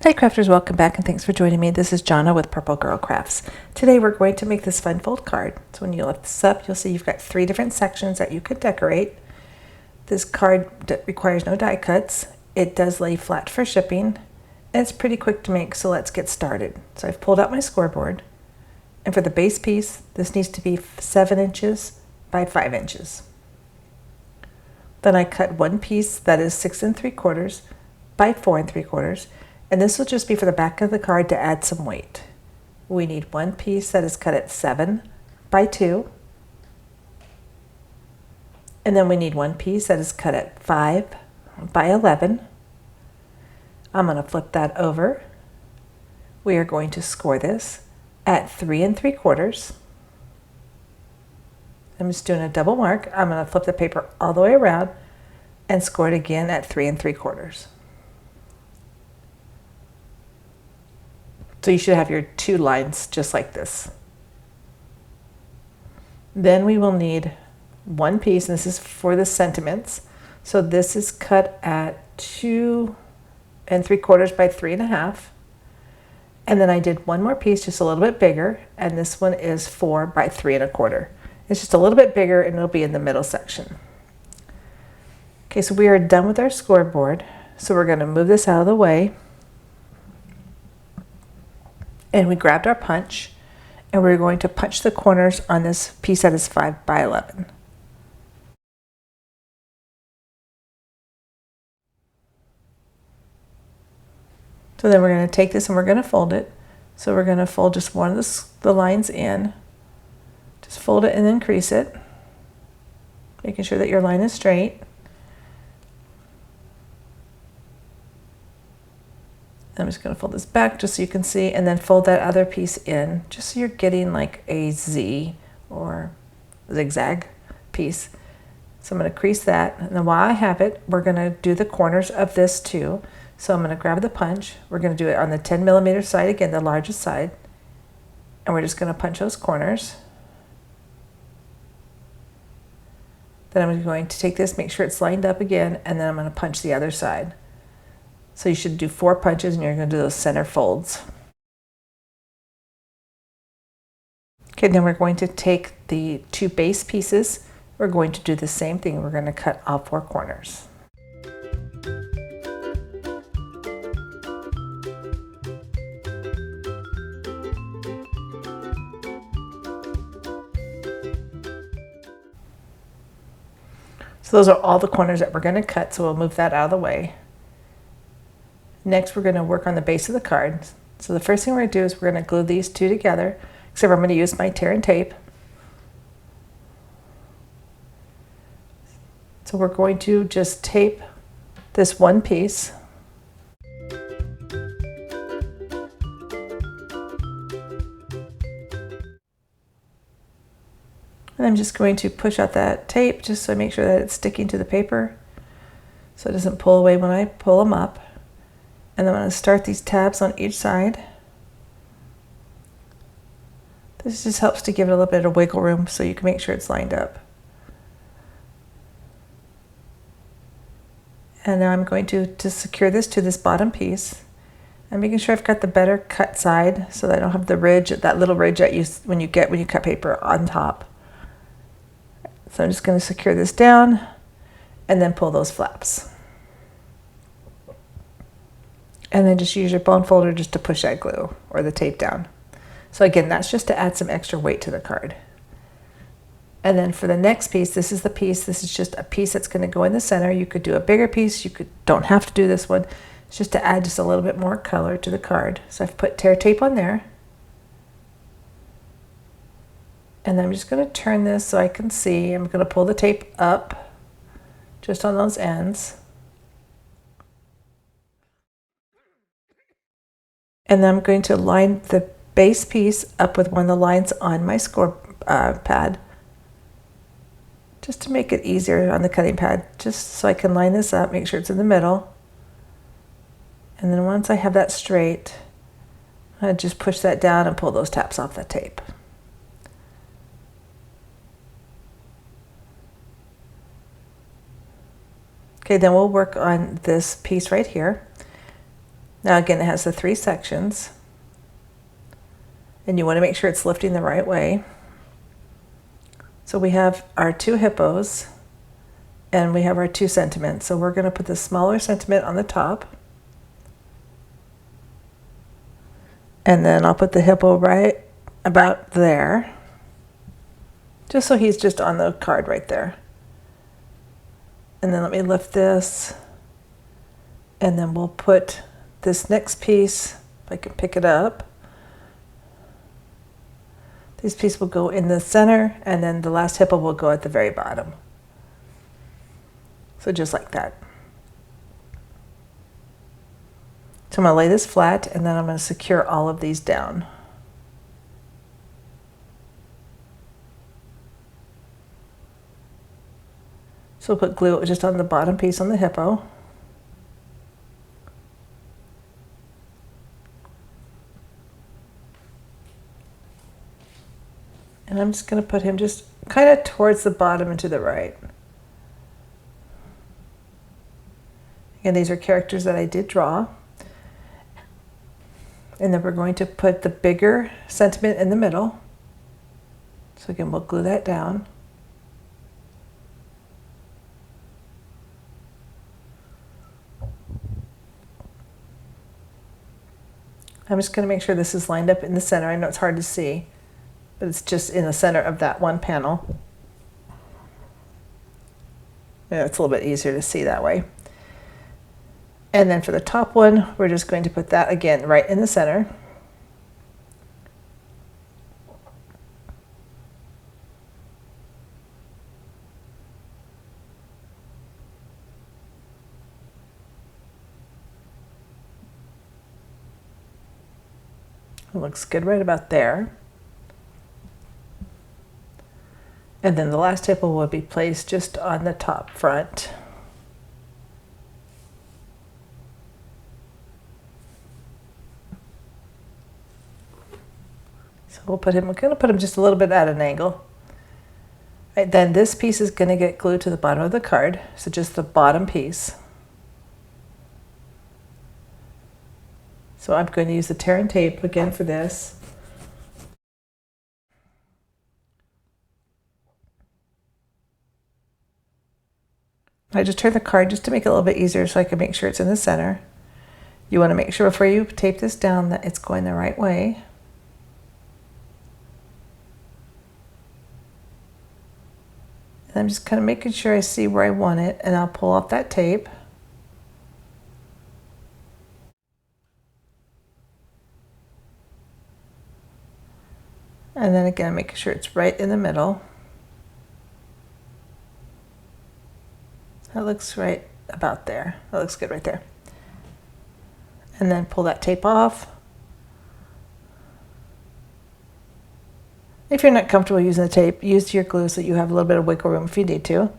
Hi crafters, welcome back and thanks for joining me. This is Jonna with Purple Girl Crafts. Today we're going to make this fun fold card. So when you lift this up, you'll see you've got 3 different sections that you could decorate. This card requires no die cuts. It does lay flat for shipping. And it's pretty quick to make, so let's get started. So I've pulled out my scoreboard. And for the base piece, this needs to be 7 inches by 5 inches. Then I cut one piece that is 6 3/4 by 4 3/4. And this will just be for the back of the card to add some weight. We need one piece that is cut at 7 by 2. And then we need one piece that is cut at 5 by 11. I'm going to flip that over. We are going to score this at 3 3/4. I'm just doing a double mark. I'm going to flip the paper all the way around and score it again at 3 3/4. So you should have your 2 lines just like this. Then we will need one piece, and this is for the sentiments. So this is cut at 2 3/4 by 3 1/2. And then I did one more piece just a little bit bigger, and this one is 4 by 3 1/4. It's just a little bit bigger and it'll be in the middle section. Okay, so we are done with our scoreboard. So we're going to move this out of the way. And we grabbed our punch, and we're going to punch the corners on this piece that is 5 by 11. So then we're going to take this and we're going to fold it. So we're going to fold just one of the lines in. Just fold it and then crease it, making sure that your line is straight. I'm just going to fold this back just so you can see, and then fold that other piece in just so you're getting like a Z or zigzag piece. So I'm going to crease that, and then while I have it, we're going to do the corners of this too. So I'm going to grab the punch. We're going to do it on the 10mm side, again the largest side, and we're just going to punch those corners. Then I'm going to take this, make sure it's lined up again, and then I'm going to punch the other side. So you should do 4 punches, and you're going to do those center folds. Okay, then we're going to take the 2 base pieces. We're going to do the same thing. We're going to cut all 4 corners. So those are all the corners that we're going to cut, so we'll move that out of the way. Next, we're going to work on the base of the card. So the first thing we're going to do is we're going to glue these 2 together, except I'm going to use my tear and tape. So we're going to just tape this one piece. And I'm just going to push out that tape just so I make sure that it's sticking to the paper so it doesn't pull away when I pull them up. And then I'm going to start these tabs on each side. This just helps to give it a little bit of wiggle room so you can make sure it's lined up. And now I'm going to secure this to this bottom piece. I'm making sure I've got the better cut side so that I don't have the ridge, that little ridge that you when you cut paper on top. So I'm just going to secure this down and then pull those flaps. And then just use your bone folder just to push that glue or the tape down. So again, that's just to add some extra weight to the card. And then for the next piece, this is the piece. This is just a piece that's going to go in the center. You could do a bigger piece. Don't have to do this one. It's just to add just a little bit more color to the card. So I've put tear tape on there. And then I'm just going to turn this so I can see. I'm going to pull the tape up just on those ends. And then I'm going to line the base piece up with one of the lines on my score pad, just to make it easier on the cutting pad, just so I can line this up, make sure it's in the middle. And then once I have that straight, I just push that down and pull those tabs off that tape. Okay, then we'll work on this piece right here. Now again, it has the 3 sections, and you want to make sure it's lifting the right way. So we have our 2 hippos and we have our 2 sentiments. So we're going to put the smaller sentiment on the top, and then I'll put the hippo right about there, just so he's just on the card right there. And then let me lift this, and then we'll put this next piece, if I can pick it up. This piece will go in the center, and then the last hippo will go at the very bottom. So just like that. So I'm going to lay this flat, and then I'm going to secure all of these down. So we'll put glue just on the bottom piece on the hippo. And I'm just going to put him just kind of towards the bottom and to the right. Again, these are characters that I did draw. And then we're going to put the bigger sentiment in the middle. So again, we'll glue that down. I'm just going to make sure this is lined up in the center. I know it's hard to see, but it's just in the center of that one panel. Yeah, it's a little bit easier to see that way. And then for the top one, we're just going to put that again right in the center. It looks good right about there. And then the last hippo will be placed just on the top front. So we're going to put him just a little bit at an angle. Right, then this piece is going to get glued to the bottom of the card, so just the bottom piece. So I'm going to use the tear and tape again for this. I just turn the card just to make it a little bit easier so I can make sure it's in the center. You want to make sure before you tape this down that it's going the right way. And I'm just kind of making sure I see where I want it, and I'll pull off that tape. And then again, making sure it's right in the middle. That looks right about there. That looks good right there. And then pull that tape off. If you're not comfortable using the tape, use your glue so that you have a little bit of wiggle room if you need to.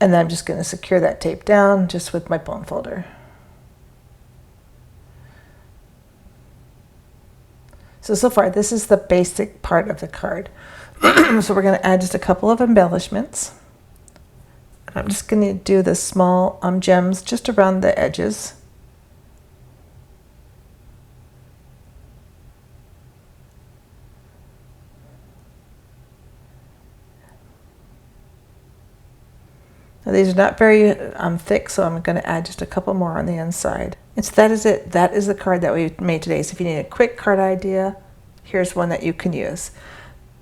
And then I'm just going to secure that tape down just with my bone folder. So far, this is the basic part of the card. So we're going to add just a couple of embellishments. I'm just going to do the small gems just around the edges. Now these are not very thick, so I'm going to add just a couple more on the inside. And so that is it. That is the card that we made today. So if you need a quick card idea, here's one that you can use.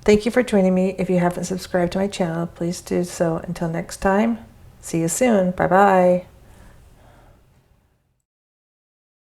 Thank you for joining me. If you haven't subscribed to my channel, please do so. Until next time, see you soon. Bye-bye.